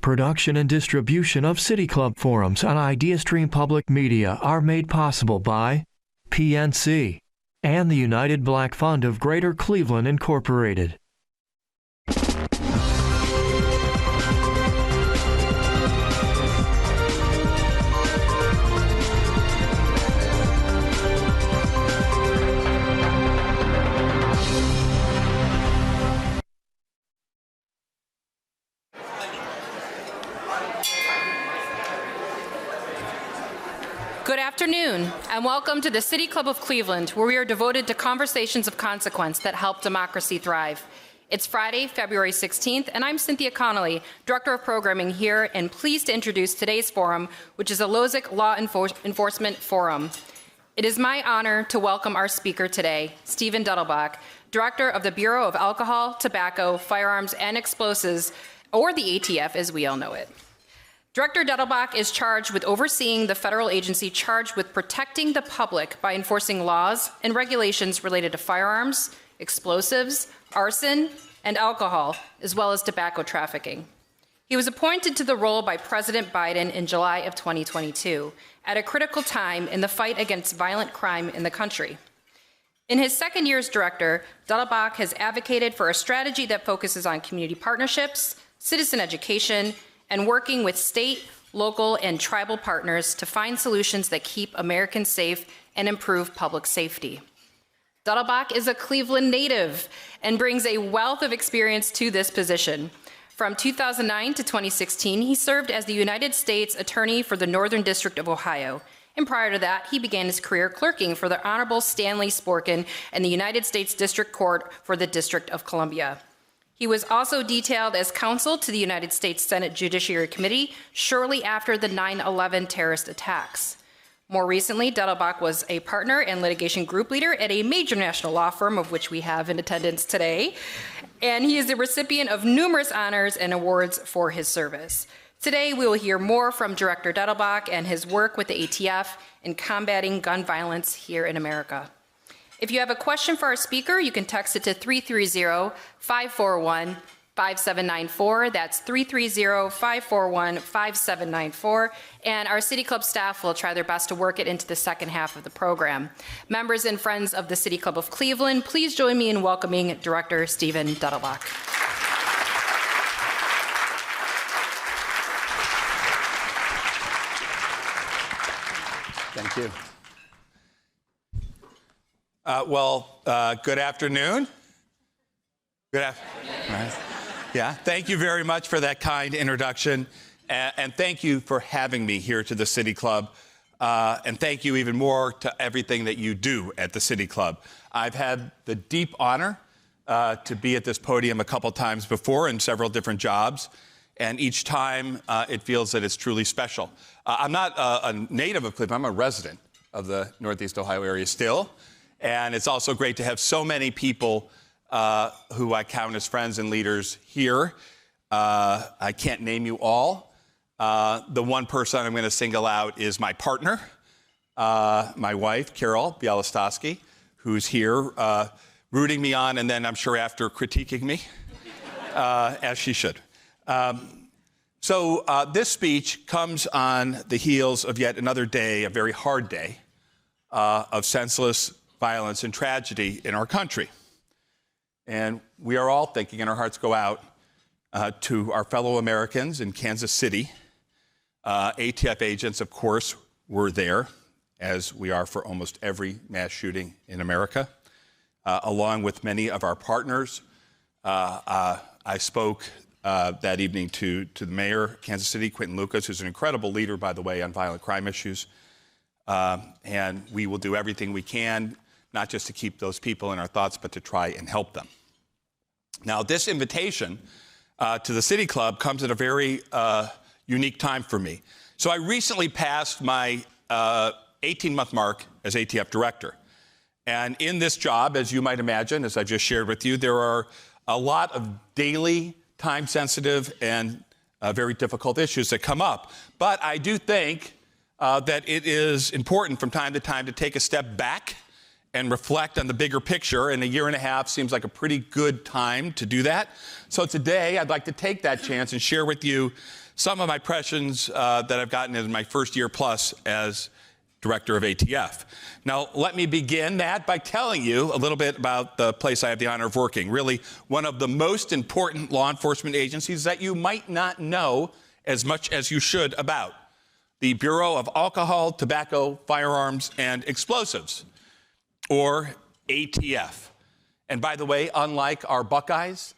Production and distribution of City Club forums on IdeaStream Public Media are made possible by PNC and the United Black Fund of Greater Cleveland, Incorporated. Good afternoon, and welcome to the City Club of Cleveland, where we are devoted to conversations of consequence that help democracy thrive. It's Friday, February 16th, and I'm Cynthia Connolly, Director of Programming here, and pleased to introduce today's forum, which is a LOZIC Law Enforcement Forum. It is my honor to welcome our speaker today, Stephen Dettelbach, Director of the Bureau of Alcohol, Tobacco, Firearms and Explosives, or the ATF as we all know it. Director Dettelbach is charged with overseeing the federal agency charged with protecting the public by enforcing laws and regulations related to firearms, explosives, arson, and alcohol, as well as tobacco trafficking. He was appointed to the role by President Biden in July of 2022, at a critical time in the fight against violent crime in the country. In his second year as director, Dettelbach has advocated for a strategy that focuses on community partnerships, citizen education, and working with state, local, and tribal partners to find solutions that keep Americans safe and improve public safety. Dettelbach is a Cleveland native and brings a wealth of experience to this position. From 2009 to 2016, he served as the United States Attorney for the Northern District of Ohio. And prior to that, he began his career clerking for the Honorable Stanley Sporkin and the United States District Court for the District of Columbia. He was also detailed as counsel to the United States Senate Judiciary Committee shortly after the 9/11 terrorist attacks. More recently, Dettelbach was a partner and litigation group leader at a major national law firm, of which we have in attendance today, and he is the recipient of numerous honors and awards for his service. Today, we will hear more from Director Dettelbach and his work with the ATF in combating gun violence here in America. If you have a question for our speaker, you can text it to 330-541-5794. That's 330-541-5794. And our City Club staff will try their best to work it into the second half of the program. Members and friends of the City Club of Cleveland, please join me in welcoming Director Stephen Dettelbach. Thank you. Good afternoon. Good afternoon. Right. Yeah, thank you very much for that kind introduction, and thank you for having me here to the City Club, and thank you even more to everything that you do at the City Club. I've had the deep honor to be at this podium a couple times before in several different jobs, and each time it feels that it's truly special. I'm not a native of Cleveland. I'm a resident of the Northeast Ohio area still. And it's also great to have so many people who I count as friends and leaders here. I can't name you all. The one person I'm going to single out is my partner, my wife, Carol Bialostowski, who's here rooting me on, and then I'm sure after critiquing me, as she should. So this speech comes on the heels of yet another day, a very hard day, of senseless violence and tragedy in our country. And we are all thinking, and our hearts go out to our fellow Americans in Kansas City. ATF agents, of course, were there, as we are for almost every mass shooting in America, along with many of our partners. I spoke that evening to the mayor of Kansas City, Quentin Lucas, who's an incredible leader, by the way, on violent crime issues. And we will do everything we can, not just to keep those people in our thoughts, but to try and help them. Now, this invitation to the City Club comes at a very unique time for me. So I recently passed my 18-month mark as ATF director. And in this job, as you might imagine, as I just shared with you, there are a lot of daily, time-sensitive, and very difficult issues that come up. But I do think that it is important from time to time to take a step back and reflect on the bigger picture, and a year and a half seems like a pretty good time to do that. So today, I'd like to take that chance and share with you some of my impressions that I've gotten in my first year plus as director of ATF. Now, let me begin that by telling you a little bit about the place I have the honor of working, really one of the most important law enforcement agencies that you might not know as much as you should about, the Bureau of Alcohol, Tobacco, Firearms and Explosives, or ATF. And by the way, unlike our Buckeyes,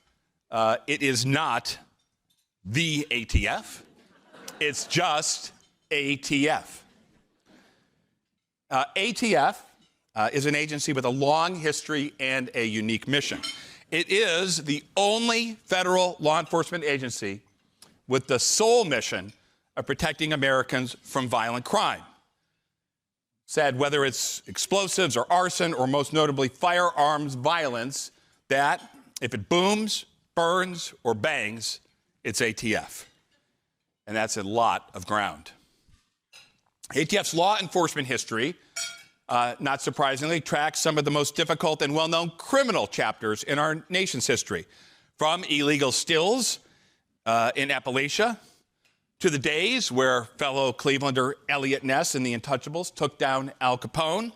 it is not the ATF. It's just ATF. ATF is an agency with a long history and a unique mission. It is the only federal law enforcement agency with the sole mission of protecting Americans from violent crime. Said whether it's explosives or arson or most notably firearms violence, that if it booms, burns, or bangs, it's ATF. And that's a lot of ground. ATF's law enforcement history, not surprisingly, tracks some of the most difficult and well-known criminal chapters in our nation's history, from illegal stills in Appalachia to the days where fellow Clevelander Elliot Ness and the Untouchables took down Al Capone,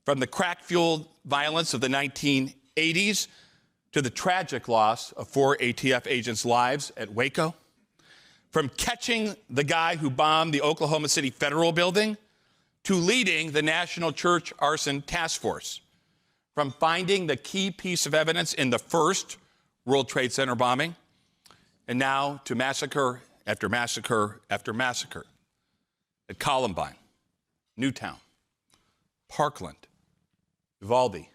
from the crack-fueled violence of the 1980s to the tragic loss of 4 ATF agents' lives at Waco, from catching the guy who bombed the Oklahoma City Federal Building to leading the National Church Arson Task Force, from finding the key piece of evidence in the first World Trade Center bombing, and now to massacre after massacre after massacre at Columbine, Newtown, Parkland, Uvalde,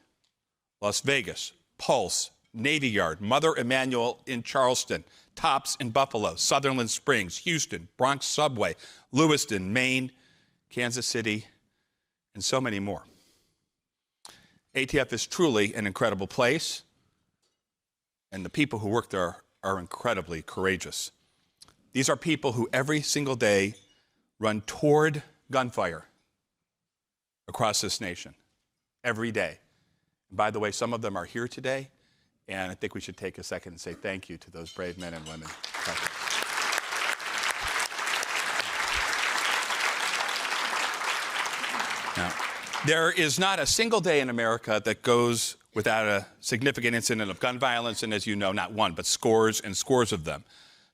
Las Vegas, Pulse, Navy Yard, Mother Emanuel in Charleston, Tops in Buffalo, Sutherland Springs, Houston, Bronx Subway, Lewiston, Maine, Kansas City, and so many more. ATF is truly an incredible place, and the people who work there are incredibly courageous. These are people who every single day run toward gunfire across this nation, every day. And by the way, some of them are here today, and I think we should take a second and say thank you to those brave men and women. Now, there is not a single day in America that goes without a significant incident of gun violence, and as you know, not one, but scores and scores of them.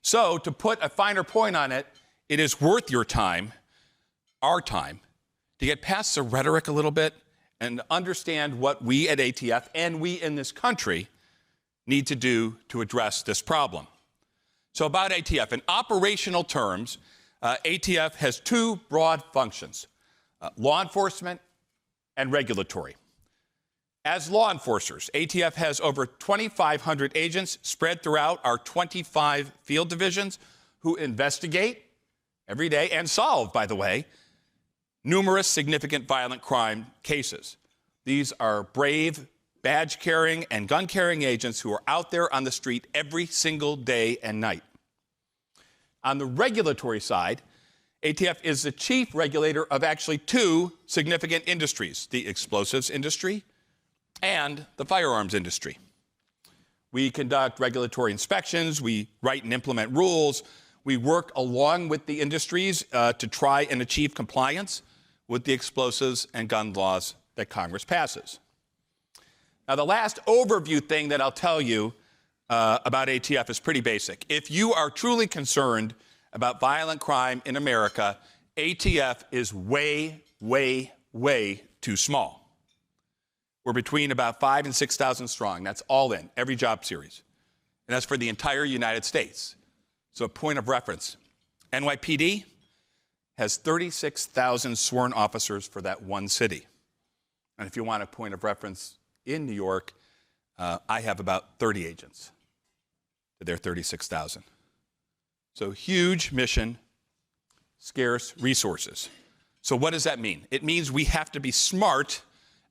So, to put a finer point on it, it is worth your time, our time, to get past the rhetoric a little bit and understand what we at ATF and we in this country need to do to address this problem. So about ATF, in operational terms, ATF has 2 broad functions, law enforcement and regulatory. As law enforcers, ATF has over 2,500 agents spread throughout our 25 field divisions who investigate every day and solve, by the way, numerous significant violent crime cases. These are brave, badge-carrying and gun-carrying agents who are out there on the street every single day and night. On the regulatory side, ATF is the chief regulator of actually 2 significant industries, the explosives industry and the firearms industry. We conduct regulatory inspections, we write and implement rules, we work along with the industries to try and achieve compliance with the explosives and gun laws that Congress passes. Now, the last overview thing that I'll tell you about ATF is pretty basic. If you are truly concerned about violent crime in America, ATF is way, way, way too small. We're between about 5,000 and 6,000 strong. That's all in, every job series. And that's for the entire United States. So a point of reference, NYPD has 36,000 sworn officers for that one city. And if you want a point of reference, in New York, I have about 30 agents to their 36,000. So huge mission, scarce resources. So what does that mean? It means we have to be smart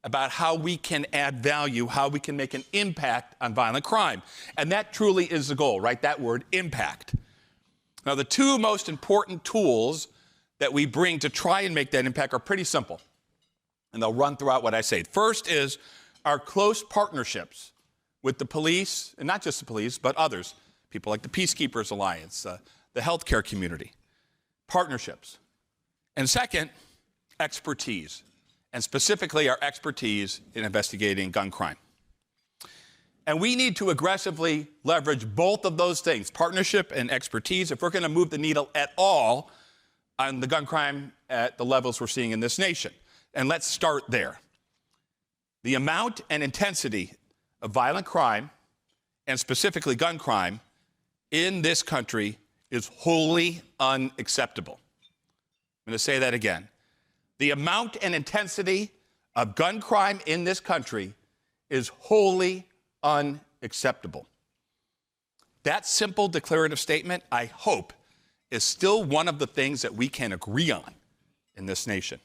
about how we can add value, how we can make an impact on violent crime. And that truly is the goal, right? That word, impact. Now, the 2 most important tools that we bring to try and make that impact are pretty simple. And they'll run throughout what I say. First is our close partnerships with the police, and not just the police, but others, people like the Peacekeepers Alliance, the healthcare community, partnerships, and second, expertise, and specifically our expertise in investigating gun crime. And we need to aggressively leverage both of those things, partnership and expertise, if we're going to move the needle at all on the gun crime at the levels we're seeing in this nation. And let's start there. The amount and intensity of violent crime, and specifically gun crime, in this country is wholly unacceptable. I'm going to say that again. The amount and intensity of gun crime in this country is wholly unacceptable. That simple declarative statement, I hope, is still one of the things that we can agree on in this nation.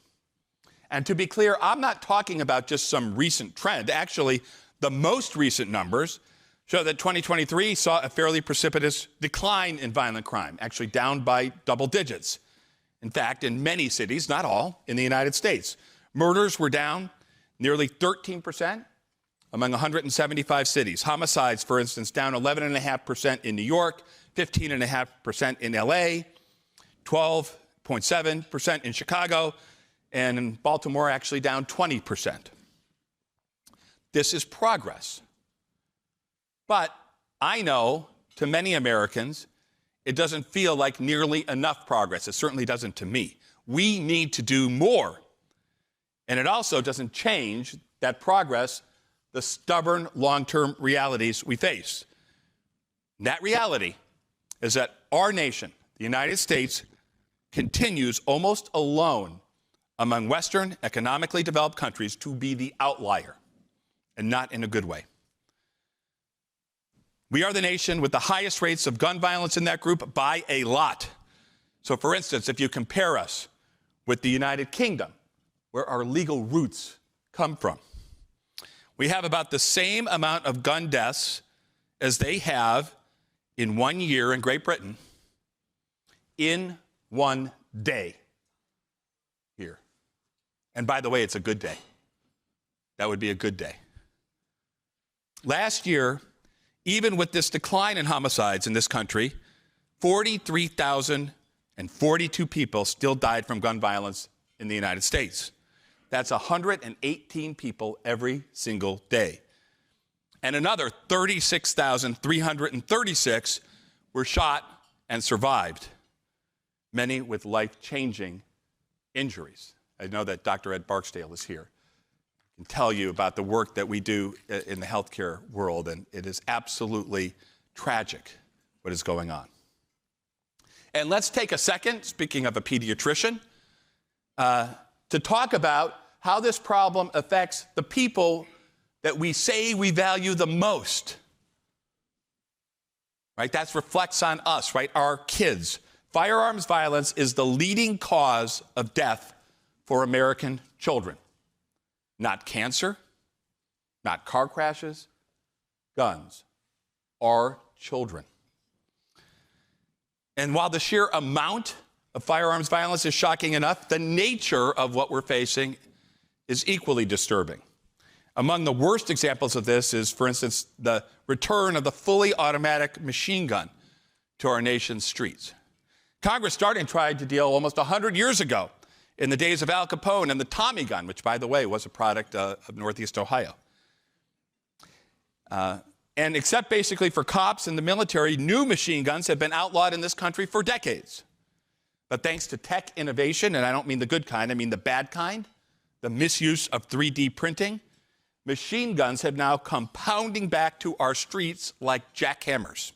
And to be clear, I'm not talking about just some recent trend. Actually, the most recent numbers show that 2023 saw a fairly precipitous decline in violent crime, actually down by double digits. In fact, in many cities, not all, in the United States, murders were down nearly 13% among 175 cities. Homicides, for instance, down 11.5% in New York, 15.5% in LA, 12.7% in Chicago, and in Baltimore actually down 20%. This is progress. But I know, to many Americans, it doesn't feel like nearly enough progress. It certainly doesn't to me. We need to do more. And it also doesn't change that progress, the stubborn long-term realities we face. And that reality is that our nation, the United States, continues almost alone among Western, economically developed countries to be the outlier, and not in a good way. We are the nation with the highest rates of gun violence in that group by a lot. So, for instance, if you compare us with the United Kingdom, where our legal roots come from, we have about the same amount of gun deaths as they have in 1 year in Great Britain in 1 day here. And by the way, it's a good day. That would be a good day. Last year, even with this decline in homicides in this country, 43,042 people still died from gun violence in the United States. That's 118 people every single day. And another 36,336 were shot and survived, many with life-changing injuries. I know that Dr. Ed Barksdale is here. Can tell you about the work that we do in the healthcare world, and it is absolutely tragic what is going on. And let's take a second, speaking of a pediatrician, to talk about how this problem affects the people that we say we value the most. Right? That reflects on us, right? Our kids. Firearms violence is the leading cause of death for American children. Not cancer, not car crashes, guns. Our children. And while the sheer amount of firearms violence is shocking enough, the nature of what we're facing is equally disturbing. Among the worst examples of this is, for instance, the return of the fully automatic machine gun to our nation's streets. Congress started and tried to deal almost 100 years ago in the days of Al Capone and the Tommy gun, which, by the way, was a product of Northeast Ohio. And except basically for cops and the military, new machine guns have been outlawed in this country for decades. But thanks to tech innovation, and I don't mean the good kind, I mean the bad kind, the misuse of 3D printing, machine guns have now come pounding back to our streets like jackhammers.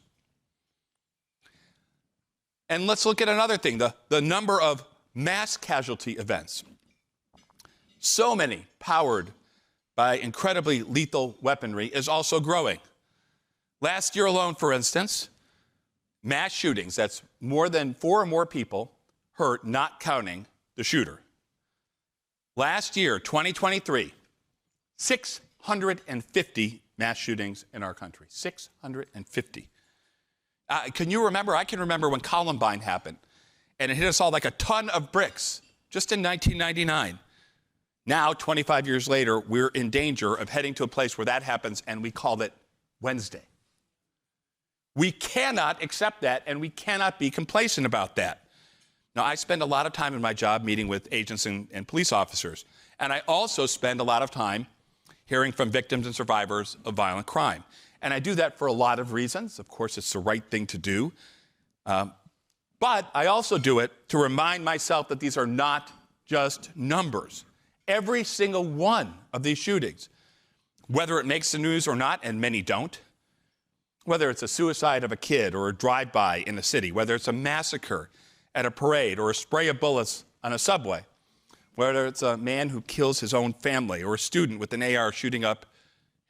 And let's look at another thing, the number of mass casualty events. So many powered by incredibly lethal weaponry is also growing. Last year alone, for instance, mass shootings, that's more than 4 or more people hurt, not counting the shooter. Last year, 2023, 650 mass shootings in our country. 650. Can you remember? I can remember when Columbine happened, and it hit us all like a ton of bricks just in 1999. Now, 25 years later, we're in danger of heading to a place where that happens, and we call it Wednesday. We cannot accept that, and we cannot be complacent about that. Now, I spend a lot of time in my job meeting with agents and police officers, and I also spend a lot of time hearing from victims and survivors of violent crime. And I do that for a lot of reasons. Of course, it's the right thing to do. But I also do it to remind myself that these are not just numbers. Every single one of these shootings, whether it makes the news or not, and many don't, whether it's a suicide of a kid or a drive-by in a city, whether it's a massacre at a parade or a spray of bullets on a subway, whether it's a man who kills his own family or a student with an AR shooting up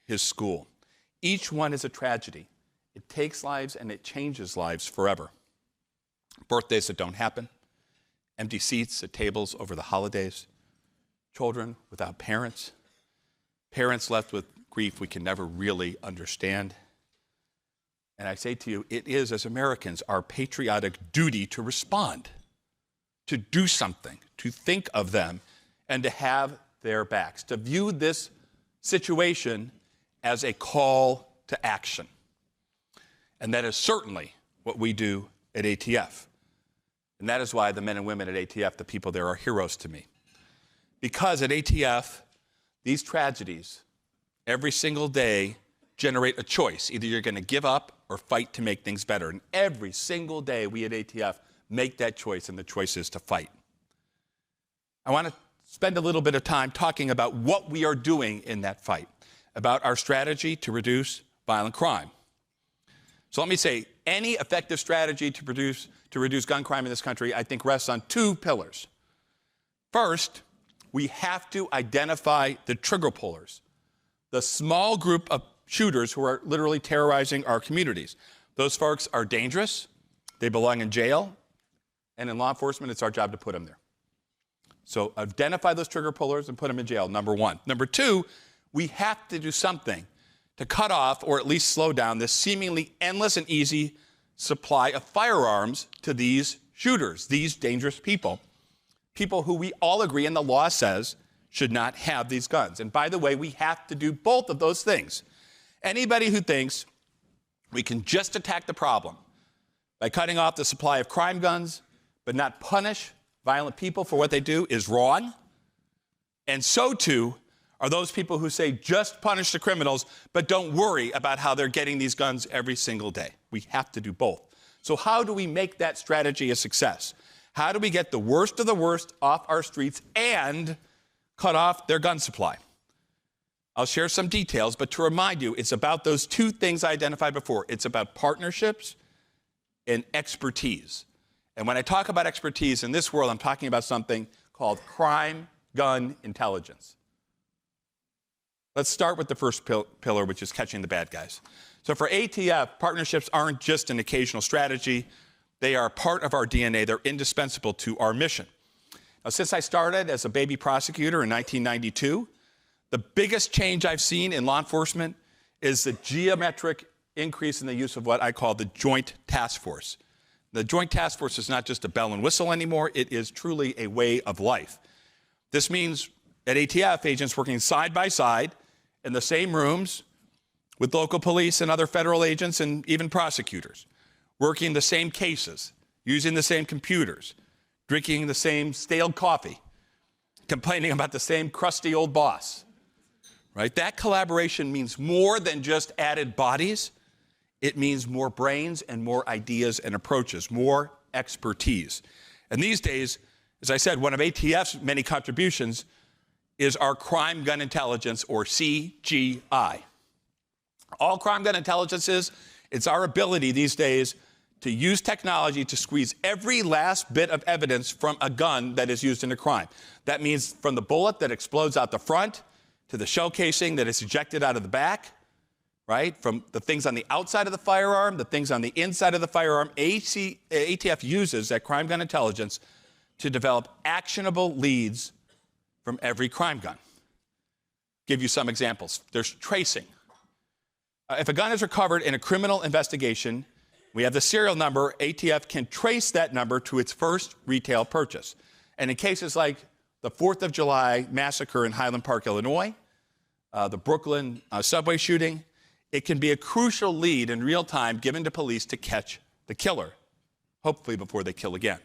his school. Each one is a tragedy. It takes lives and it changes lives forever. Birthdays that don't happen, empty seats at tables over the holidays, children without parents, parents left with grief we can never really understand. And I say to you, it is, as Americans, our patriotic duty to respond, to do something, to think of them, and to have their backs, to view this situation as a call to action. And that is certainly what we do at ATF. And that is why the men and women at ATF, the people there, are heroes to me. Because at ATF, these tragedies, every single day, generate a choice. Either you're going to give up or fight to make things better. And every single day, we at ATF make that choice, and the choice is to fight. I want to spend a little bit of time talking about what we are doing in that fight, about our strategy to reduce violent crime. So let me say, any effective strategy to reduce gun crime in this country, I think, rests on two pillars. First, we have to identify the trigger pullers, the small group of shooters who are literally terrorizing our communities. Those folks are dangerous. They belong in jail. And in law enforcement, it's our job to put them there. So identify those trigger pullers and put them in jail, number one. Number two, we have to do something to cut off or at least slow down this seemingly endless and easy supply of firearms to these shooters, these dangerous people, people who we all agree and the law says should not have these guns. And by the way, we have to do both of those things. Anybody who thinks we can just attack the problem by cutting off the supply of crime guns but not punish violent people for what they do is wrong. And so too are those people who say just punish the criminals but don't worry about how they're getting these guns every single day. We have to do both. So how do we make that strategy a success? How do we get the worst of the worst off our streets and cut off their gun supply? I'll share some details, but to remind you, it's about those two things I identified before. It's about partnerships and expertise. And when I talk about expertise in this world, I'm talking about something called crime gun intelligence. Let's start with the first pillar, which is catching the bad guys. So for ATF, partnerships aren't just an occasional strategy. They are part of our DNA. They're indispensable to our mission. Now, since I started as a baby prosecutor in 1992, the biggest change I've seen in law enforcement is the geometric increase in the use of what I call the Joint Task Force. The Joint Task Force is not just a bell and whistle anymore. It is truly a way of life. This means at ATF, agents working side by side in the same rooms with local police and other federal agents and even prosecutors, working the same cases, using the same computers, drinking the same stale coffee, complaining about the same crusty old boss. Right? That collaboration means more than just added bodies. It means more brains and more ideas and approaches, more expertise. And these days, as I said, one of ATF's many contributions is our crime gun intelligence, or CGI. All crime gun intelligence is, it's our ability these days to use technology to squeeze every last bit of evidence from a gun that is used in a crime. That means from the bullet that explodes out the front to the shell casing that is ejected out of the back, right? From the things on the outside of the firearm, the things on the inside of the firearm. ATF uses that crime gun intelligence to develop actionable leads from every crime gun. Give you some examples. There's tracing. If a gun is recovered in a criminal investigation, we have the serial number. ATF can trace that number to its first retail purchase. And in cases like the 4th of July massacre in Highland Park, Illinois, the Brooklyn subway shooting, it can be a crucial lead in real time given to police to catch the killer, hopefully before they kill again.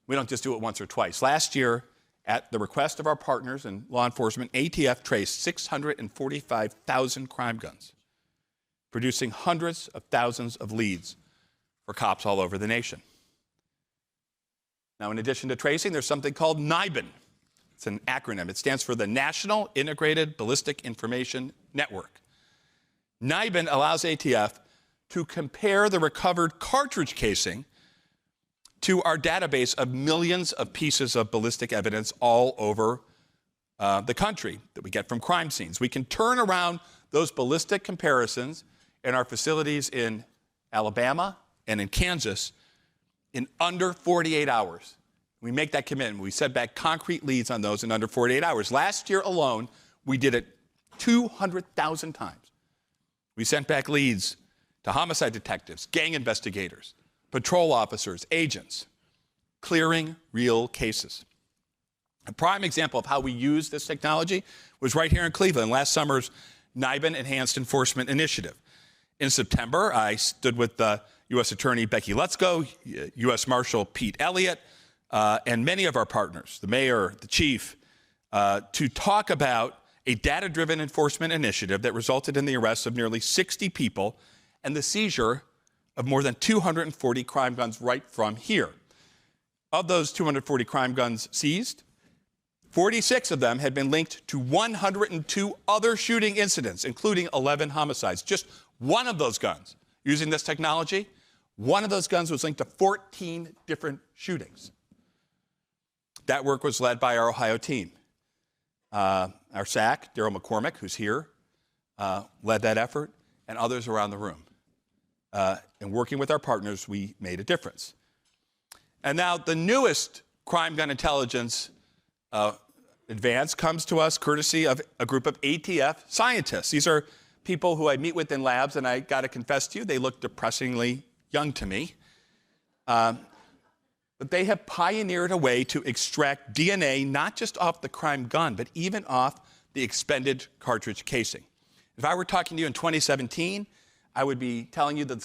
We don't just do it once or twice. Last year, at the request of our partners in law enforcement, ATF traced 645,000 crime guns, producing hundreds of thousands of leads for cops all over the nation. Now, in addition to tracing, there's something called NIBIN. It's an acronym. It stands for the National Integrated Ballistic Information Network. NIBIN allows ATF to compare the recovered cartridge casing to our database of millions of pieces of ballistic evidence all over the country that we get from crime scenes. We can turn around those ballistic comparisons in our facilities in Alabama and in Kansas in under 48 hours. We make that commitment. We set back concrete leads on those in under 48 hours. Last year alone, we did it 200,000 times. We sent back leads to homicide detectives, gang investigators, patrol officers, agents, clearing real cases. A prime example of how we use this technology was right here in Cleveland, last summer's NIBIN Enhanced Enforcement Initiative. In September, I stood with U.S. Attorney Becky Lutzko, U.S. Marshal Pete Elliott, and many of our partners, the mayor, the chief, to talk about a data-driven enforcement initiative that resulted in the arrest of nearly 60 people and the seizure of more than 240 crime guns right from here. Of those 240 crime guns seized, 46 of them had been linked to 102 other shooting incidents, including 11 homicides. Just one of those guns, using this technology, one of those guns was linked to 14 different shootings. That work was led by our Ohio team. Our SAC, Daryl McCormick, who's here, led that effort, and others around the room. And working with our partners, we made a difference. And now the newest crime gun intelligence advance comes to us courtesy of a group of ATF scientists. These are people who I meet with in labs, and I got to confess to you, they look depressingly young to me. But they have pioneered a way to extract DNA not just off the crime gun, but even off the expended cartridge casing. If I were talking to you in 2017, I would be telling you that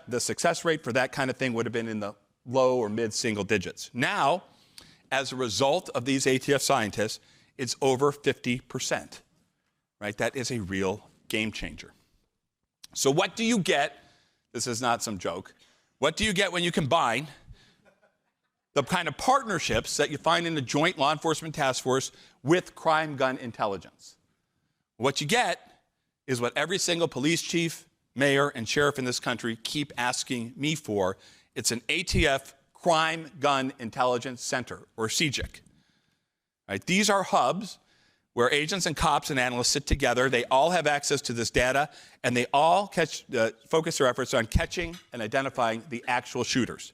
the success rate for that kind of thing would have been in the low or mid-single digits. Now, as a result of these ATF scientists, it's over 50%. Right? That is a real game changer. So what do you get? This is not some joke. What do you get when you combine the kind of partnerships that you find in the Joint Law Enforcement Task Force with crime gun intelligence? What you get is what every single police chief, mayor, and sheriff in this country keep asking me for. It's an ATF Crime Gun Intelligence Center, or CJIC. Right? These are hubs where agents and cops and analysts sit together. They all have access to this data, and they all focus their efforts on catching and identifying the actual shooters.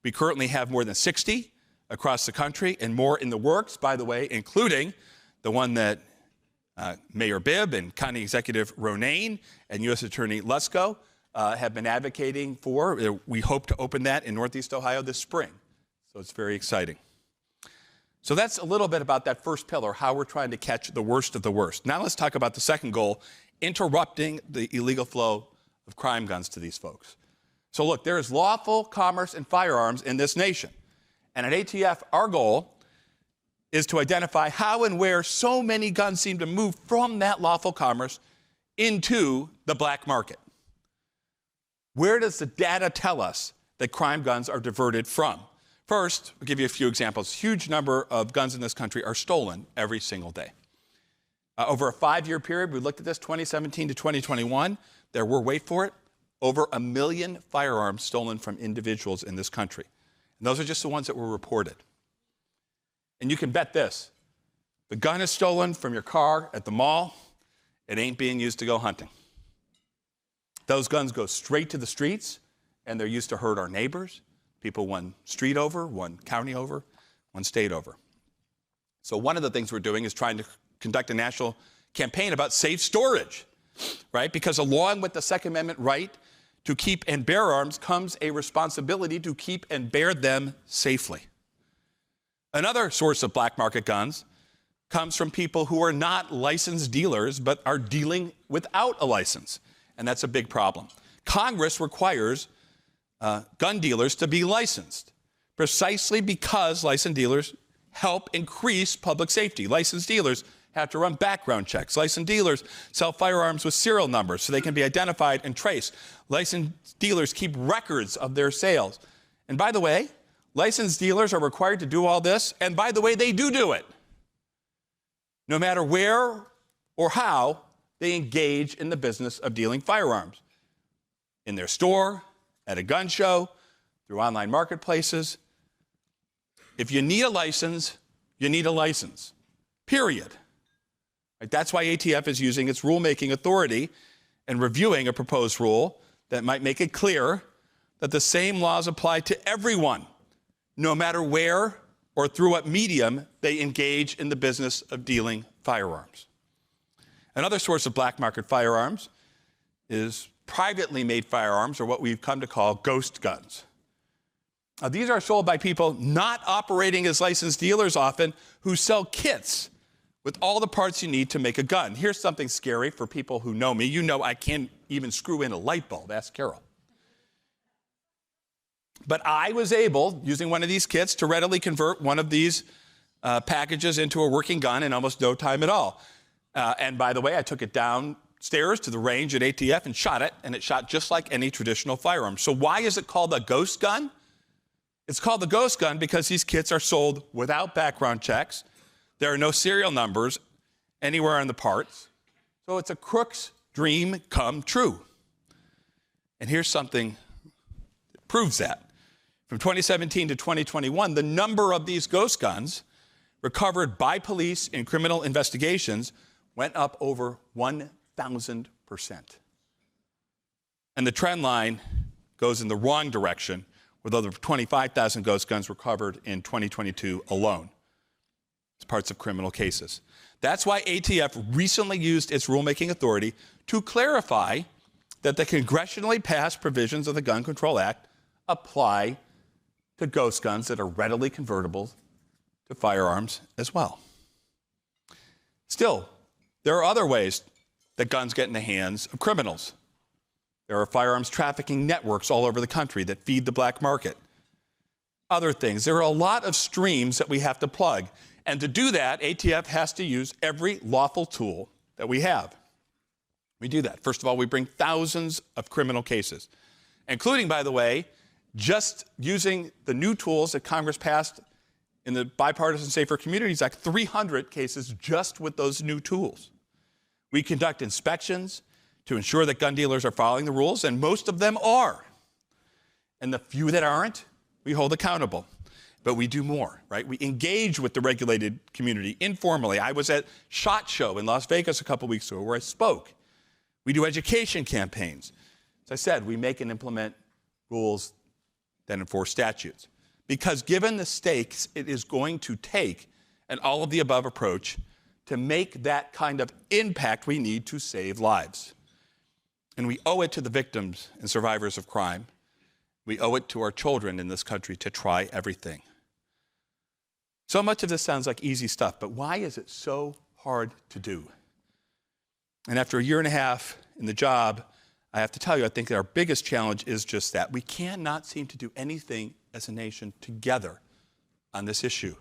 We currently have more than 60 across the country and more in the works, by the way, including the one that Mayor Bibb and County Executive Ronayne and U.S. Attorney Lutzko have been advocating for. We hope to open that in Northeast Ohio this spring. So it's very exciting. So that's a little bit about that first pillar, how we're trying to catch the worst of the worst. Now let's talk about the second goal, interrupting the illegal flow of crime guns to these folks. So look, there is lawful commerce in firearms in this nation. And at ATF, our goal is to identify how and where so many guns seem to move from that lawful commerce into the black market. Where does the data tell us that crime guns are diverted from? First, I'll give you a few examples. A huge number of guns in this country are stolen every single day. Over a 5-year period, we looked at this, 2017 to 2021, there were, wait for it, over 1 million firearms stolen from individuals in this country. And those are just the ones that were reported. And you can bet this, the gun is stolen from your car at the mall, it ain't being used to go hunting. Those guns go straight to the streets, and they're used to hurt our neighbors, people one street over, one county over, one state over. So one of the things we're doing is trying to conduct a national campaign about safe storage, right? Because along with the Second Amendment right to keep and bear arms comes a responsibility to keep and bear them safely. Another source of black market guns comes from people who are not licensed dealers but are dealing without a license. and that's a big problem. Congress requires gun dealers to be licensed, precisely because licensed dealers help increase public safety. Licensed dealers have to run background checks. Licensed dealers sell firearms with serial numbers so they can be identified and traced. Licensed dealers keep records of their sales. And by the way, licensed dealers are required to do all this, and by the way, they do it. No matter where or how they engage in the business of dealing firearms. In their store, at a gun show, through online marketplaces. If you need a license, you need a license. Period. Right? That's why ATF is using its rulemaking authority and reviewing a proposed rule that might make it clear that the same laws apply to everyone, no matter where or through what medium they engage in the business of dealing firearms. Another source of black market firearms is privately made firearms, or what we've come to call ghost guns. Now, these are sold by people not operating as licensed dealers often, who sell kits with all the parts you need to make a gun. Here's something scary for people who know me. You know I can't even screw in a light bulb. Ask Carol. But I was able, using one of these kits, to readily convert one of these packages into a working gun in almost no time at all. And by the way, I took it downstairs to the range at ATF and shot it, and it shot just like any traditional firearm. So why is it called a ghost gun? It's called the ghost gun because these kits are sold without background checks. There are no serial numbers anywhere on the parts. So it's a crook's dream come true. And here's something that proves that. From 2017 to 2021, the number of these ghost guns recovered by police in criminal investigations went up over 1,000%. And the trend line goes in the wrong direction, with over 25,000 ghost guns recovered in 2022 alone as parts of criminal cases. That's why ATF recently used its rulemaking authority to clarify that the congressionally passed provisions of the Gun Control Act apply to ghost guns that are readily convertible to firearms as well. Still, there are other ways that guns get in the hands of criminals. There are firearms trafficking networks all over the country that feed the black market. Other things. There are a lot of streams that we have to plug. And to do that, ATF has to use every lawful tool that we have. We do that. First of all, we bring thousands of criminal cases, including, by the way, just using the new tools that Congress passed in the Bipartisan Safer Communities Act, 300 cases just with those new tools. We conduct inspections to ensure that gun dealers are following the rules, and most of them are. And the few that aren't, we hold accountable. But we do more, right? We engage with the regulated community informally. I was at SHOT Show in Las Vegas a couple weeks ago where I spoke. We do education campaigns. As I said, we make and implement rules that enforce statutes. Because given the stakes it is going to take an all-of-the-above approach to make that kind of impact we need to save lives. And we owe it to the victims and survivors of crime. We owe it to our children in this country to try everything. So much of this sounds like easy stuff, but why is it so hard to do? And after a year and a half in the job, I have to tell you, I think that our biggest challenge is just that. We cannot seem to do anything as a nation together on this issue,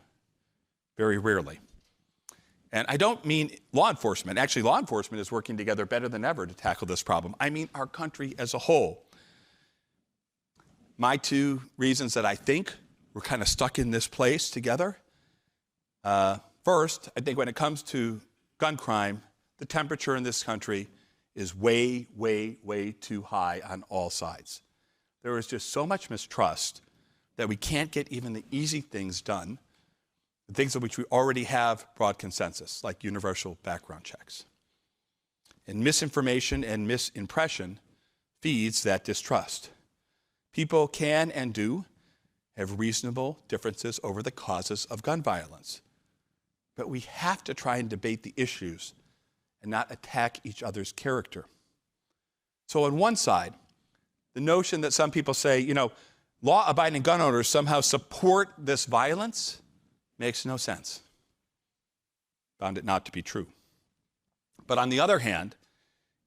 very rarely. And I don't mean law enforcement. Actually, law enforcement is working together better than ever to tackle this problem. I mean our country as a whole. My two reasons that I think we're kind of stuck in this place together. First, I think when it comes to gun crime, the temperature in this country is way, way, way too high on all sides. There is just so much mistrust that we can't get even the easy things done, the things of which we already have broad consensus, like universal background checks. And misinformation and misimpression feeds that distrust. People can and do have reasonable differences over the causes of gun violence. But we have to try and debate the issues and not attack each other's character. So on one side, the notion that some people say, law-abiding gun owners somehow support this violence makes no sense. Found it not to be true. But on the other hand,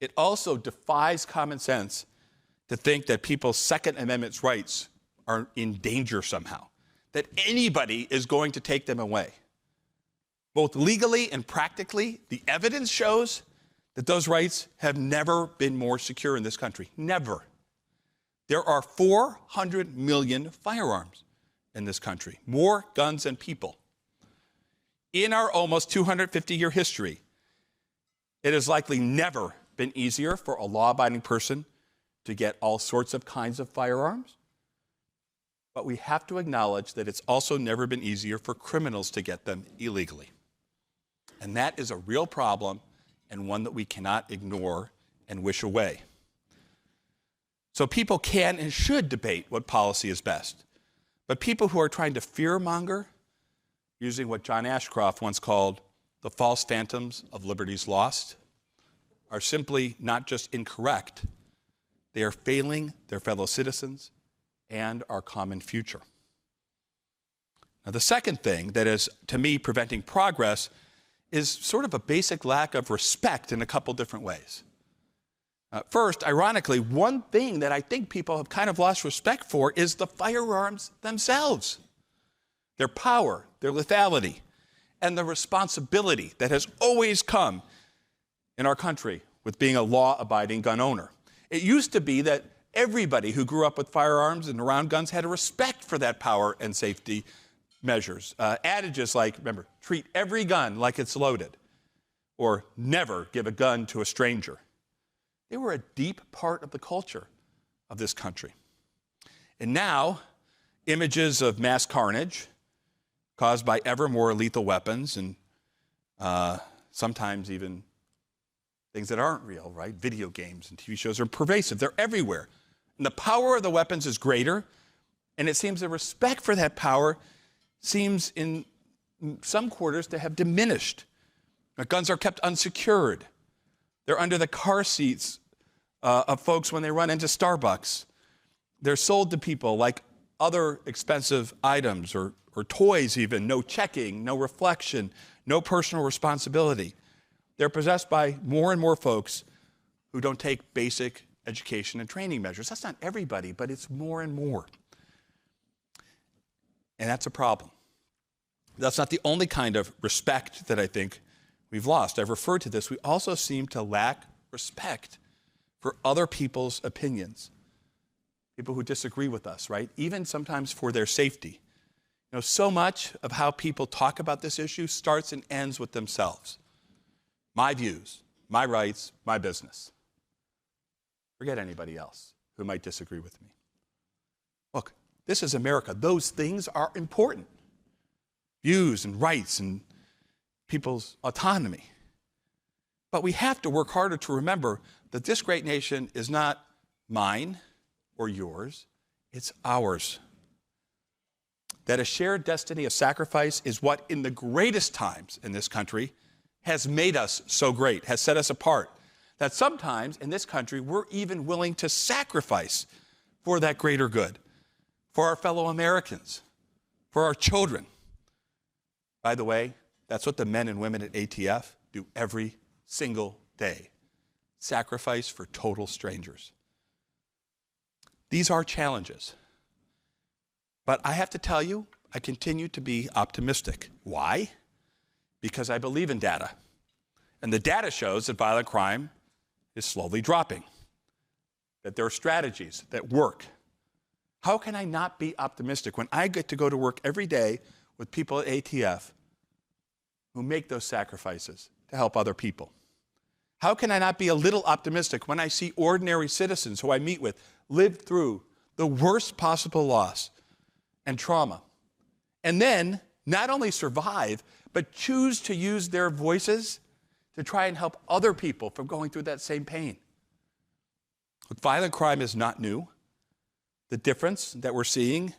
It also defies common sense to think that people's Second Amendment rights are in danger somehow, that anybody is going to take them away. Both legally and practically, the evidence shows that those rights have never been more secure in this country. Never. There are 400 million firearms in this country, more guns than people. In our almost 250-year history, it has likely never been easier for a law-abiding person to get all sorts of kinds of firearms. But we have to acknowledge that it's also never been easier for criminals to get them illegally. And that is a real problem and one that we cannot ignore and wish away. So people can and should debate what policy is best. But people who are trying to fearmonger, using what John Ashcroft once called the false phantoms of liberties lost, are simply not just incorrect, they are failing their fellow citizens and our common future. Now, the second thing that is, to me, preventing progress is sort of a basic lack of respect in a couple different ways. First, ironically, one thing that I think people have kind of lost respect for is the firearms themselves. Their power, their lethality, and the responsibility that has always come in our country with being a law-abiding gun owner. It used to be that everybody who grew up with firearms and around guns had a respect for that power and safety measures. Adages like, remember, treat every gun like it's loaded, or never give a gun to a stranger. They were a deep part of the culture of this country. And now, images of mass carnage caused by ever more lethal weapons and sometimes even things that aren't real, right? Video games and TV shows are pervasive. They're everywhere. And the power of the weapons is greater, and it seems the respect for that power seems in some quarters to have diminished. Guns are kept unsecured. They're under the car seats of folks when they run into Starbucks. They're sold to people like other expensive items or toys even. No checking, no reflection, no personal responsibility. They're possessed by more and more folks who don't take basic education and training measures. That's not everybody, but it's more and more. And that's a problem. That's not the only kind of respect that I think we've lost. I've referred to this. We also seem to lack respect for other people's opinions, people who disagree with us, right? Even sometimes for their safety. You know, so much of how people talk about this issue starts and ends with themselves. My views, my rights, my business. Forget anybody else who might disagree with me. Look, this is America. Those things are important. Views and rights and people's autonomy. But we have to work harder to remember that this great nation is not mine or yours, it's ours. That a shared destiny of sacrifice is what, in the greatest times in this country, has made us so great, has set us apart. That sometimes in this country, we're even willing to sacrifice for that greater good, for our fellow Americans, for our children. By the way, that's what the men and women at ATF do every single day. Sacrifice for total strangers. These are challenges. But I have to tell you, I continue to be optimistic. Why? Because I believe in data. And the data shows that violent crime is slowly dropping, that there are strategies that work. How can I not be optimistic when I get to go to work every day with people at ATF who make those sacrifices to help other people? How can I not be a little optimistic when I see ordinary citizens who I meet with live through the worst possible loss and trauma, and then not only survive, but choose to use their voices to try and help other people from going through that same pain? Look, violent crime is not new. The difference that we're seeing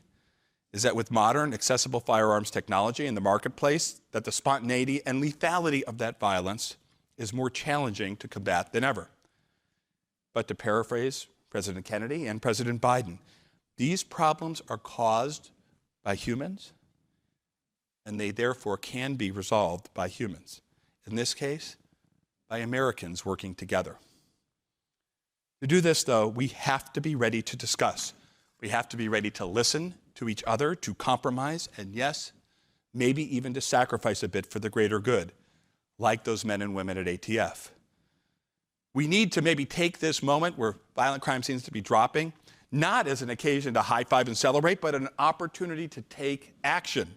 is that with modern, accessible firearms technology in the marketplace, that the spontaneity and lethality of that violence is more challenging to combat than ever. But to paraphrase President Kennedy and President Biden, these problems are caused by humans, and they therefore can be resolved by humans. In this case, by Americans working together. To do this, though, we have to be ready to discuss. We have to be ready to listen to each other, to compromise, and yes, maybe even to sacrifice a bit for the greater good, like those men and women at ATF. We need to maybe take this moment where violent crime seems to be dropping, not as an occasion to high-five and celebrate, but an opportunity to take action,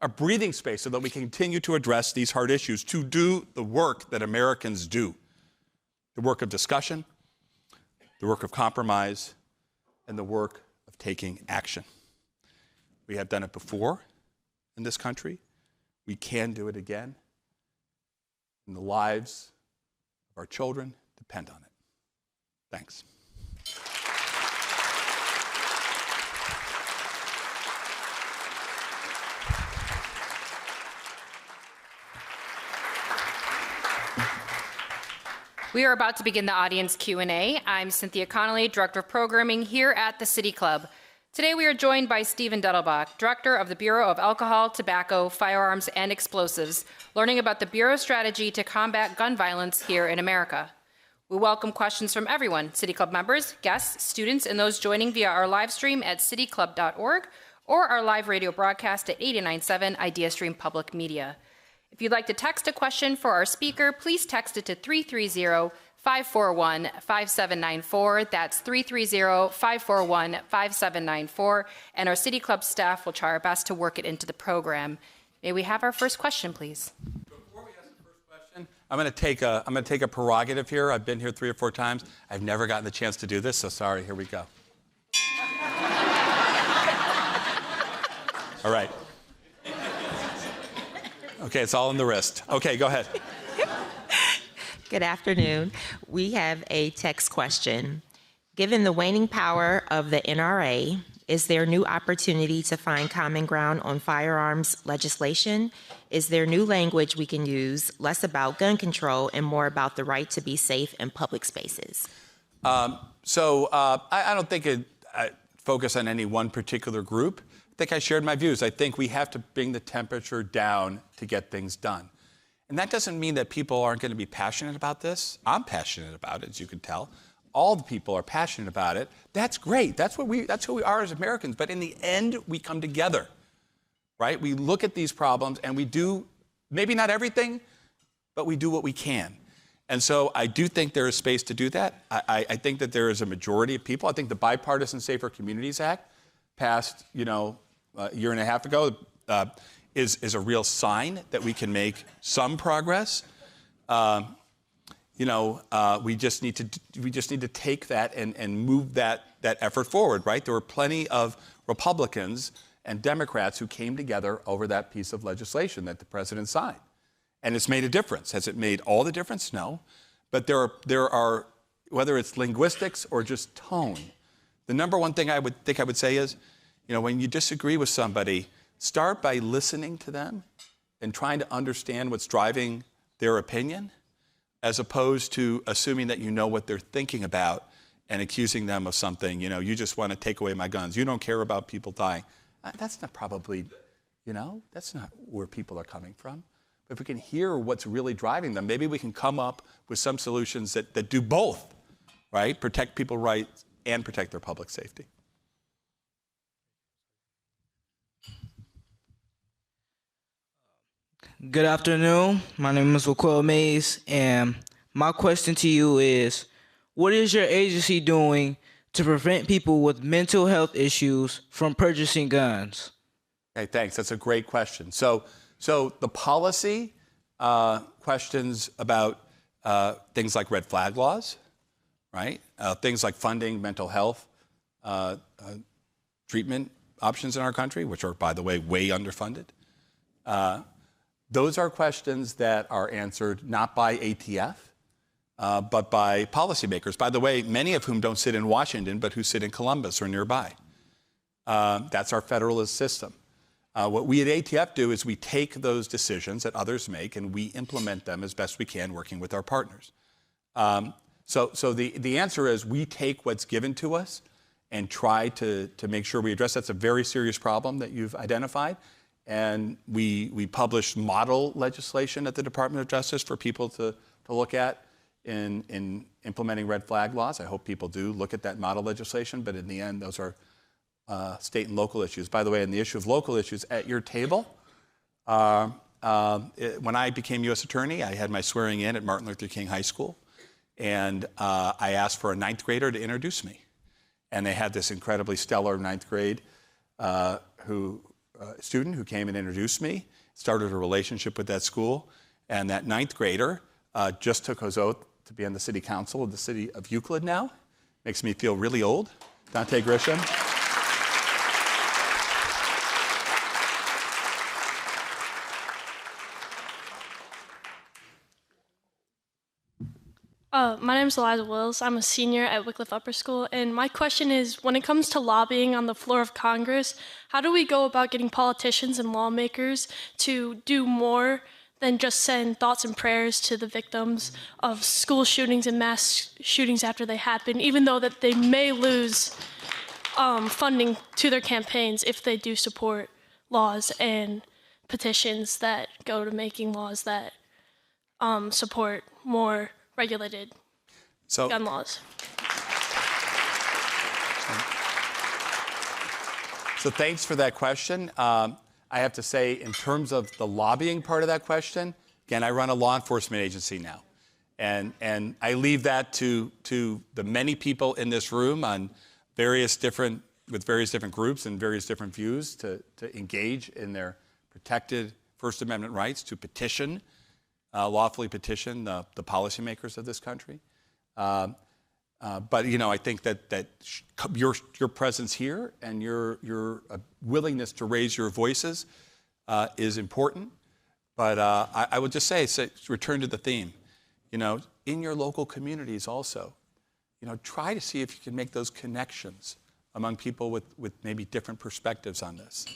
a breathing space so that we can continue to address these hard issues, to do the work that Americans do, the work of discussion, the work of compromise, and the work of taking action. We have done it before in this country. We can do it again. And the lives of our children depend on it. Thanks. We are about to begin the audience Q&A. I'm Cynthia Connolly, Director of Programming here at the City Club. Today we are joined by Stephen Dettelbach, Director of the Bureau of Alcohol, Tobacco, Firearms and Explosives, learning about the Bureau's strategy to combat gun violence here in America. We welcome questions from everyone, City Club members, guests, students, and those joining via our live stream at cityclub.org or our live radio broadcast at 89.7 IdeaStream Public Media. If you'd like to text a question for our speaker, please text it to 330-541-5794. That's 330-541-5794. And our City Club staff will try our best to work it into the program. May we have our first question, please? Before we ask the first question, I'm going to take a prerogative here. I've been here 3 or 4 times. I've never gotten the chance to do this, so sorry. Here we go. All right. Okay, it's all in the wrist. Okay, go ahead. Good afternoon. We have a text question. Given the waning power of the NRA, is there new opportunity to find common ground on firearms legislation? Is there new language we can use, less about gun control and more about the right to be safe in public spaces? I don't think I focus on any one particular group. I think I shared my views. I think we have to bring the temperature down to get things done. And that doesn't mean that people aren't going to be passionate about this. I'm passionate about it, as you can tell. All the people are passionate about it. That's great. That's who we are as Americans. But in the end, we come together, right? We look at these problems and we do, maybe not everything, but we do what we can. And so I do think there is space to do that. I think that there is a majority of people. I think the Bipartisan Safer Communities Act passed, a year and a half ago, is a real sign that we can make some progress. We just need to take that and move that effort forward, right? There were plenty of Republicans and Democrats who came together over that piece of legislation that the president signed. And it's made a difference. Has it made all the difference? No. But there are, whether it's linguistics or just tone, the number one thing I would say is, when you disagree with somebody, start by listening to them and trying to understand what's driving their opinion, as opposed to assuming that you know what they're thinking about and accusing them of something. You just want to take away my guns. You don't care about people dying. That's not probably, that's not where people are coming from. But if we can hear what's really driving them, maybe we can come up with some solutions that do both, right? Protect people's rights and protect their public safety. Good afternoon. My name is Waquel Mays, and my question to you is, what is your agency doing to prevent people with mental health issues from purchasing guns? Okay, thanks. That's a great question. So the policy questions about things like red flag laws, right? Things like funding mental health treatment options in our country, which are, by the way, way underfunded. Those are questions that are answered not by ATF, but by policymakers, by the way, many of whom don't sit in Washington, but who sit in Columbus or nearby. That's our federalist system. What we at ATF do is we take those decisions that others make and we implement them as best we can, working with our partners. So the answer is we take what's given to us and try to make sure we address. That's a very serious problem that you've identified. And we publish model legislation at the Department of Justice for people to look at in implementing red flag laws. I hope people do look at that model legislation, but in the end, those are state and local issues. By the way, on the issue of local issues, at your table, when I became U.S. Attorney, I had my swearing in at Martin Luther King High School, and I asked for a ninth grader to introduce me. And they had this incredibly stellar ninth grade student who came and introduced me, started a relationship with that school, and that ninth grader just took his oath to be on the city council of the city of Euclid now. Makes me feel really old. Dante Grisham. My name is Eliza Wills. I'm a senior at Wycliffe Upper School, and my question is, when it comes to lobbying on the floor of Congress, how do we go about getting politicians and lawmakers to do more than just send thoughts and prayers to the victims of school shootings and mass shootings after they happen, even though that they may lose funding to their campaigns if they do support laws and petitions that go to making laws that support more regulated gun laws? So thanks for that question. I have to say, in terms of the lobbying part of that question, again, I run a law enforcement agency now. And I leave that to the many people in this room with various different groups and various different views to engage in their protected First Amendment rights to petition, lawfully petition the policymakers of this country. But I think that your presence here and your willingness to raise your voices is important. But I would just say, return to the theme. In your local communities also, try to see if you can make those connections among people with maybe different perspectives on this.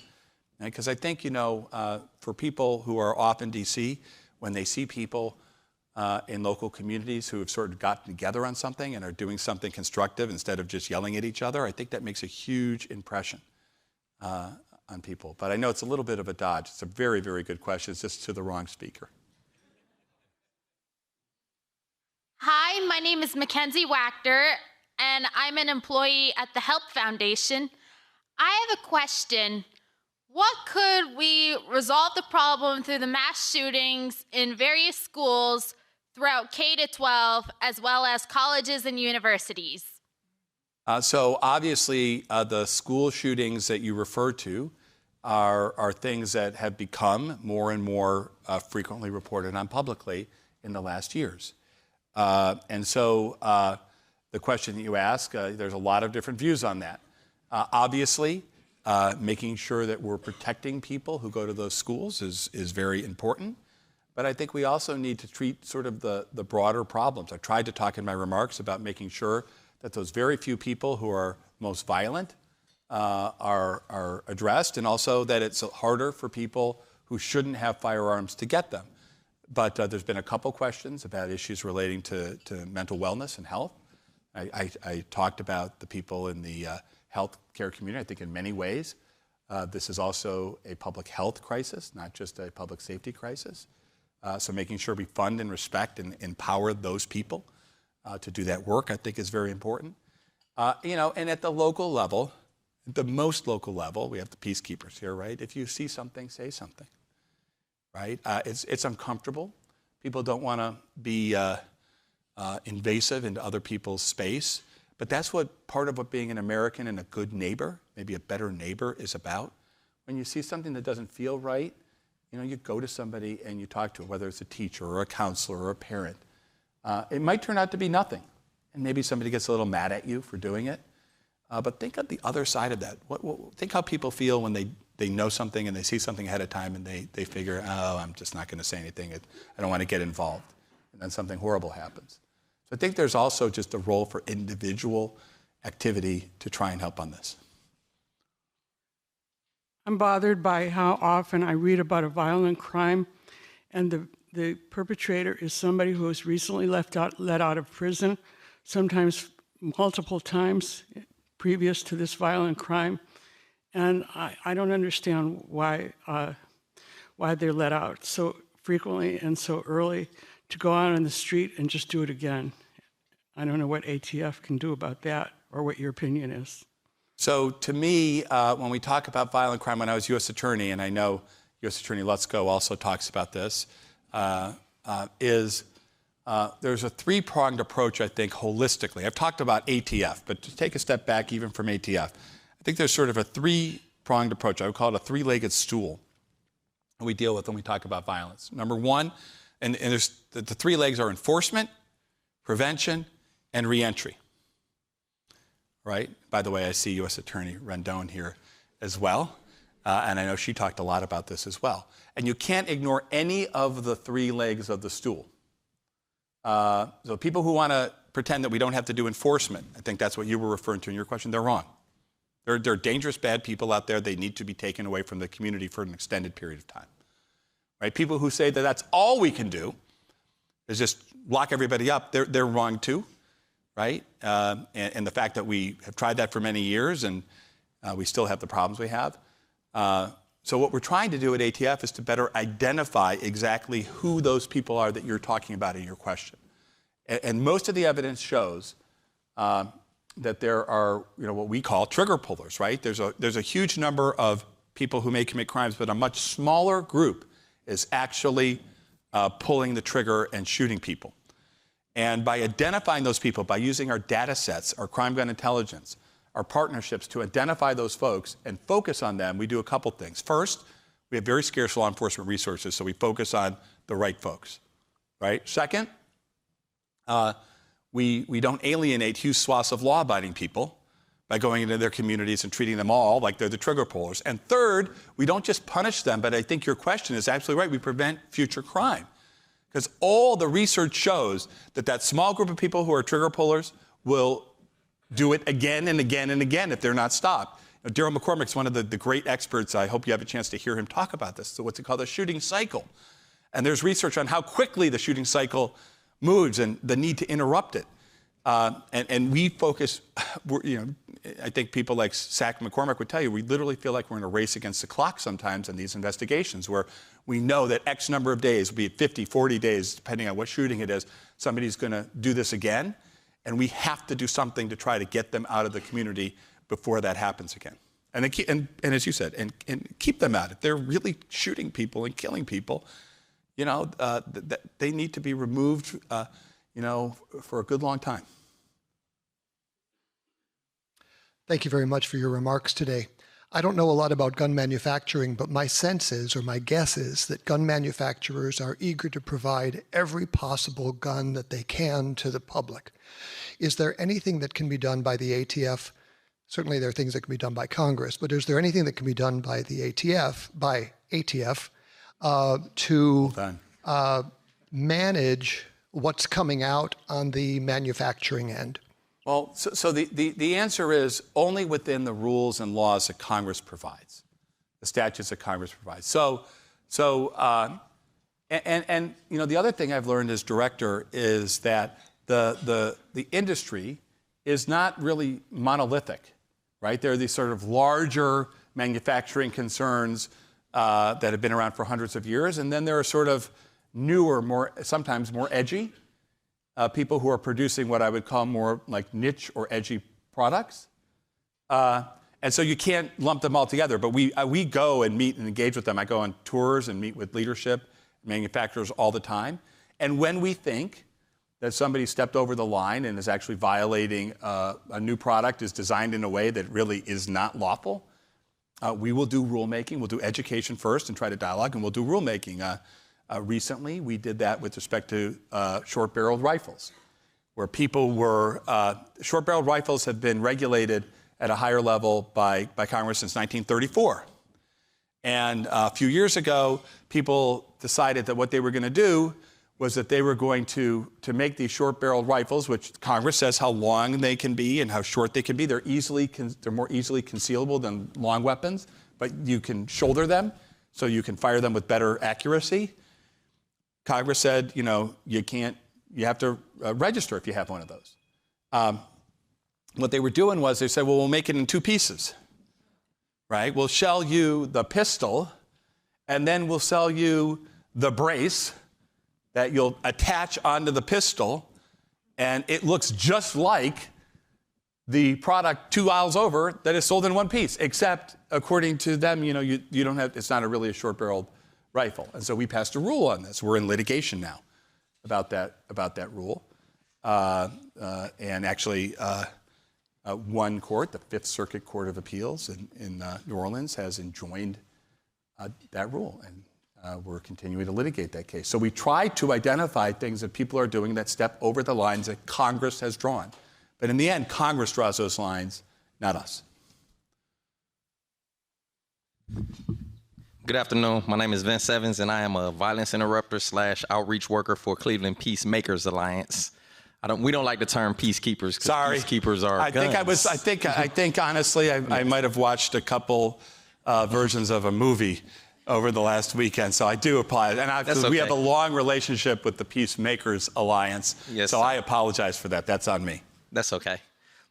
Because I think, for people who are off in D.C., when they see people in local communities who have sort of gotten together on something and are doing something constructive instead of just yelling at each other, I think that makes a huge impression on people. But I know it's a little bit of a dodge. It's a very, very good question. It's just to the wrong speaker. Hi, my name is Mackenzie Wachter, and I'm an employee at the Help Foundation. I have a question. What could we resolve the problem through the mass shootings in various schools throughout K-12, as well as colleges and universities? So obviously, the school shootings that you refer to are things that have become more and more frequently reported on publicly in the last years. And so the question that you ask, there's a lot of different views on that. Obviously, making sure that we're protecting people who go to those schools is very important. But I think we also need to treat sort of the broader problems. I tried to talk in my remarks about making sure that those very few people who are most violent are addressed, and also that it's harder for people who shouldn't have firearms to get them. But there's been a couple questions about issues relating to mental wellness and health. I talked about the people in the health care community. I think in many ways, this is also a public health crisis, not just a public safety crisis. So making sure we fund and respect and empower those people to do that work, I think is very important. And at the local level, the most local level, we have the peacekeepers here, right? If you see something, say something, right? It's uncomfortable. People don't want to be invasive into other people's space. But that's what part of what being an American and a good neighbor, maybe a better neighbor, is about. When you see something that doesn't feel right, you go to somebody and you talk to them, whether it's a teacher or a counselor or a parent. It might turn out to be nothing, and maybe somebody gets a little mad at you for doing it. But think of the other side of that. Think how people feel when they know something and they see something ahead of time and they figure, oh, I'm just not going to say anything. I don't want to get involved. And then something horrible happens. I think there's also just a role for individual activity to try and help on this. I'm bothered by how often I read about a violent crime and the perpetrator is somebody who was recently let out of prison, sometimes multiple times previous to this violent crime. And I don't understand why they're let out so frequently and so early. to go out on the street and just do it again. I don't know what ATF can do about that or what your opinion is. So to me, when we talk about violent crime, when I was U.S. Attorney, and I know U.S. Attorney Lutzko also talks about this, there's a three-pronged approach, I think, holistically. I've talked about ATF, but to take a step back even from ATF, I think there's sort of a three-pronged approach. I would call it a three-legged stool that we deal with when we talk about violence. Number one, and there's the three legs are enforcement, prevention, and reentry. Right? By the way, I see U.S. Attorney Rendon here as well, and I know she talked a lot about this as well. And you can't ignore any of the three legs of the stool. So people who want to pretend that we don't have to do enforcement, I think that's what you were referring to in your question, they're wrong. There are dangerous, bad people out there. They need to be taken away from the community for an extended period of time. Right? People who say that that's all we can do is just lock everybody up, they're wrong too. Right? And the fact that we have tried that for many years and we still have the problems we have. So what we're trying to do at ATF is to better identify exactly who those people are that you're talking about in your question. And most of the evidence shows that there are, what we call trigger pullers, right? There's a huge number of people who may commit crimes, but a much smaller group is actually pulling the trigger and shooting people. And by identifying those people, by using our data sets, our crime gun intelligence, our partnerships to identify those folks and focus on them, we do a couple things. First, we have very scarce law enforcement resources, so we focus on the right folks, right? Second, we don't alienate huge swaths of law-abiding people by going into their communities and treating them all like they're the trigger pullers. And third, we don't just punish them, but I think your question is absolutely right. We prevent future crime. Because all the research shows that small group of people who are trigger pullers will do it again and again and again if they're not stopped. Daryl McCormick's one of the great experts. I hope you have a chance to hear him talk about this. So what's it called? The shooting cycle. And there's research on how quickly the shooting cycle moves and the need to interrupt it. And we focus, I think people like Zach McCormick would tell you, we literally feel like we're in a race against the clock sometimes in these investigations where we know that X number of days, be it 50, 40 days, depending on what shooting it is, somebody's going to do this again. And we have to do something to try to get them out of the community before that happens again. And as you said, and keep them out. If they're really shooting people and killing people, they need to be removed, for a good long time. Thank you very much for your remarks today. I don't know a lot about gun manufacturing, but my sense is, or my guess is, that gun manufacturers are eager to provide every possible gun that they can to the public. Is there anything that can be done by the ATF? Certainly there are things that can be done by Congress, but is there anything that can be done by the ATF, to manage what's coming out on the manufacturing end? Well, so the answer is only within the rules and laws that Congress provides, the statutes that Congress provides. The other thing I've learned as director is that the industry is not really monolithic, right? There are these sort of larger manufacturing concerns that have been around for hundreds of years, and then there are sort of newer, sometimes more edgy people who are producing what I would call more like niche or edgy products. And so you can't lump them all together, but we go and meet and engage with them. I go on tours and meet with leadership, manufacturers all the time. And when we think that somebody stepped over the line and is actually violating a new product, is designed in a way that really is not lawful, we will do rulemaking. We'll do education first and try to dialogue, and we'll do rulemaking. Recently, we did that with respect to short-barreled rifles, where people were, short-barreled rifles have been regulated at a higher level by Congress since 1934. And a few years ago, people decided that what they were going to do was that they were going to make these short-barreled rifles, which Congress says how long they can be and how short they can be. They're more easily concealable than long weapons, but you can shoulder them, so you can fire them with better accuracy. Congress said, you have to register if you have one of those. What they were doing was they said, well, we'll make it in two pieces, right? We'll sell you the pistol, and then we'll sell you the brace that you'll attach onto the pistol, and it looks just like the product 2 aisles over that is sold in one piece, except according to them, you don't have, it's not really a short-barreled rifle. And so we passed a rule on this. We're in litigation now about that rule. And actually, one court, the Fifth Circuit Court of Appeals in New Orleans, has enjoined that rule, and we're continuing to litigate that case. So we try to identify things that people are doing that step over the lines that Congress has drawn. But in the end, Congress draws those lines, not us. Good afternoon. My name is Vince Evans, and I am a violence interrupter / outreach worker for Cleveland Peacemakers Alliance. We don't like the term peacekeepers. Sorry, peacekeepers are guns. I think honestly, I might have watched a couple versions of a movie over the last weekend, so I do apologize. And okay. We have a long relationship with the Peacemakers Alliance, yes, so sir. I apologize for that. That's on me. That's okay.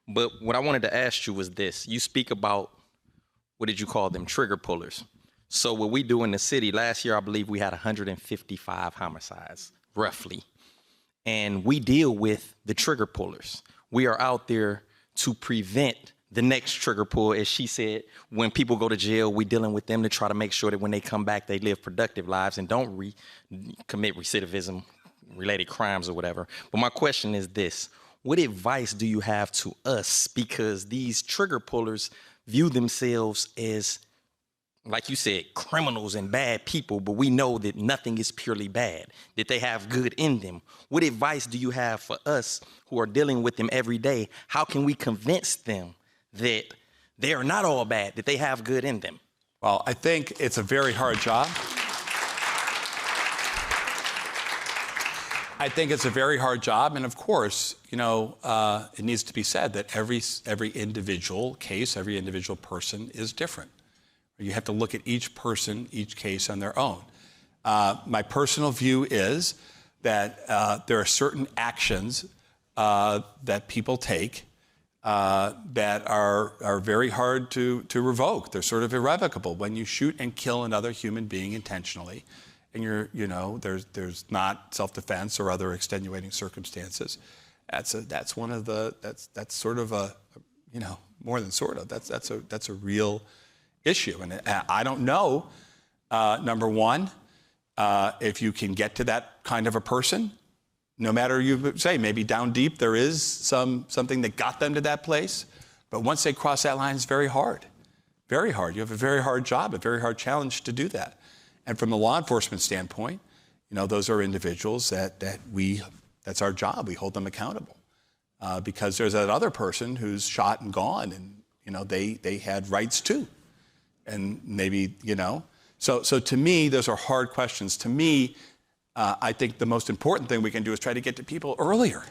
But what I wanted to ask you was this. You speak about, what did you call them, trigger pullers. So what we do in the city, last year I believe we had 155 homicides, roughly. And we deal with the trigger pullers. We are out there to prevent the next trigger pull. As she said, when people go to jail, we're dealing with them to try to make sure that when they come back, they live productive lives and don't commit recidivism-related crimes or whatever. But my question is this. What advice do you have to us? Because these trigger pullers view themselves as, like you said, criminals and bad people, but we know that nothing is purely bad, that they have good in them. What advice do you have for us who are dealing with them every day? How can we convince them that they are not all bad, that they have good in them? Well, I think it's a very hard job. I think it's a very hard job, and of course, it needs to be said that every individual case, every individual person is different. You have to look at each person, each case on their own. My personal view is that there are certain actions that people take that are very hard to revoke. They're sort of irrevocable. When you shoot and kill another human being intentionally, and there's not self-defense or other extenuating circumstances, that's sort of a more than sort of, that's a real issue. And I don't know, number one, if you can get to that kind of a person, no matter you say, maybe down deep there is something that got them to that place, but once they cross that line, it's very hard. Very hard. You have a very hard job, a very hard challenge to do that. And from the law enforcement standpoint, those are individuals that's our job. We hold them accountable. Because there's that other person who's shot and gone, and they had rights too. And maybe, so to me, those are hard questions. To me, I think the most important thing we can do is try to get to people earlier,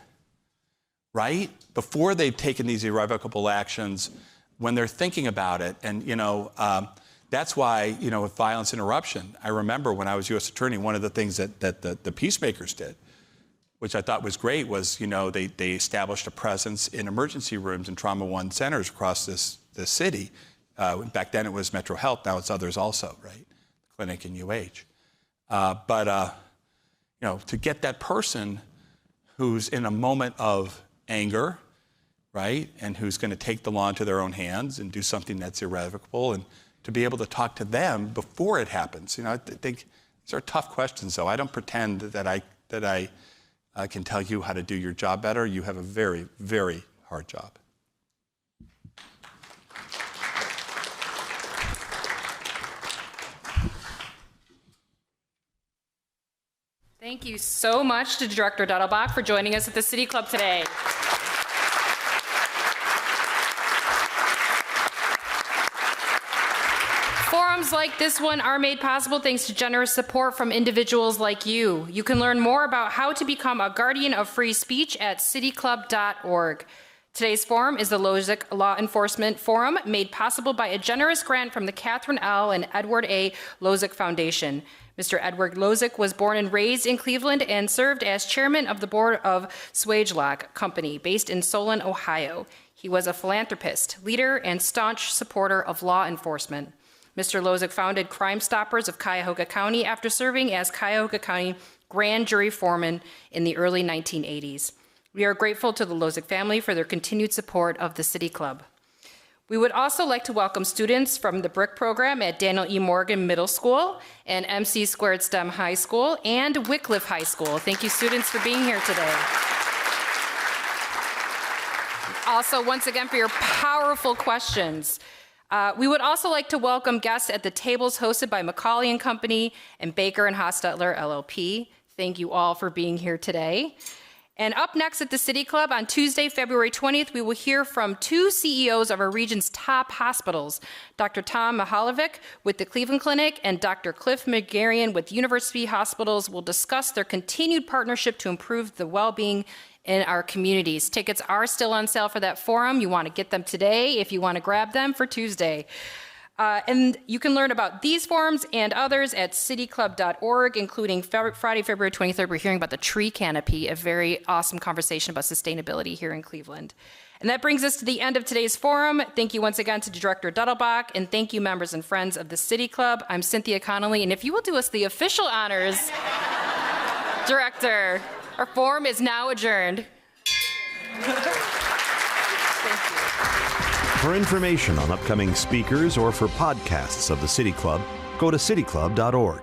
right? Before they've taken these irrevocable actions, when they're thinking about it. And, that's why, with violence interruption, I remember when I was U.S. Attorney, one of the things that the peacemakers did, which I thought was great, was, they established a presence in emergency rooms and Trauma One centers across this city. Back then it was Metro Health, now it's others also, right? Clinic and UH. To get that person who's in a moment of anger, right? And who's going to take the law into their own hands and do something that's irrevocable, and to be able to talk to them before it happens. I think these are tough questions, though. I don't pretend that I can tell you how to do your job better. You have a very, very hard job. Thank you so much to Director Dettelbach for joining us at the City Club today. Forums like this one are made possible thanks to generous support from individuals like you. You can learn more about how to become a guardian of free speech at cityclub.org. Today's forum is the Lozic Law Enforcement Forum, made possible by a generous grant from the Catherine L. and Edward A. Lozic Foundation. Mr. Edward Lozic was born and raised in Cleveland and served as chairman of the board of Swagelok Company, based in Solon, Ohio. He was a philanthropist, leader, and staunch supporter of law enforcement. Mr. Lozig founded Crime Stoppers of Cuyahoga County after serving as Cuyahoga County Grand Jury Foreman in the early 1980s. We are grateful to the Lozig family for their continued support of the City Club. We would also like to welcome students from the BRIC program at Daniel E. Morgan Middle School and MC Squared STEM High School and Wycliffe High School. Thank you, students, for being here today. Also, once again, for your powerful questions. We would also like to welcome guests at the tables hosted by Macaulay & Company and Baker & Hostetler, LLP. Thank you all for being here today. And up next at the City Club on Tuesday, February 20th, we will hear from two CEOs of our region's top hospitals, Dr. Tom Mihalovic with the Cleveland Clinic and Dr. Cliff McGarian with University Hospitals will discuss their continued partnership to improve the well-being in our communities. Tickets are still on sale for that forum. You want to get them today if you want to grab them for Tuesday. And you can learn about these forums and others at cityclub.org, including Friday, February 23rd. We're hearing about the tree canopy, a very awesome conversation about sustainability here in Cleveland. And that brings us to the end of today's forum. Thank you once again to Director Dettelbach, and thank you, members and friends of the City Club. I'm Cynthia Connolly, and if you will do us the official honors, Director, our forum is now adjourned. For information on upcoming speakers or for podcasts of the City Club, go to cityclub.org.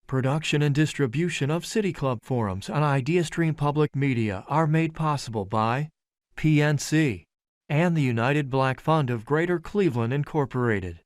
Production and distribution of City Club forums on IdeaStream Public Media are made possible by PNC and the United Black Fund of Greater Cleveland, Incorporated.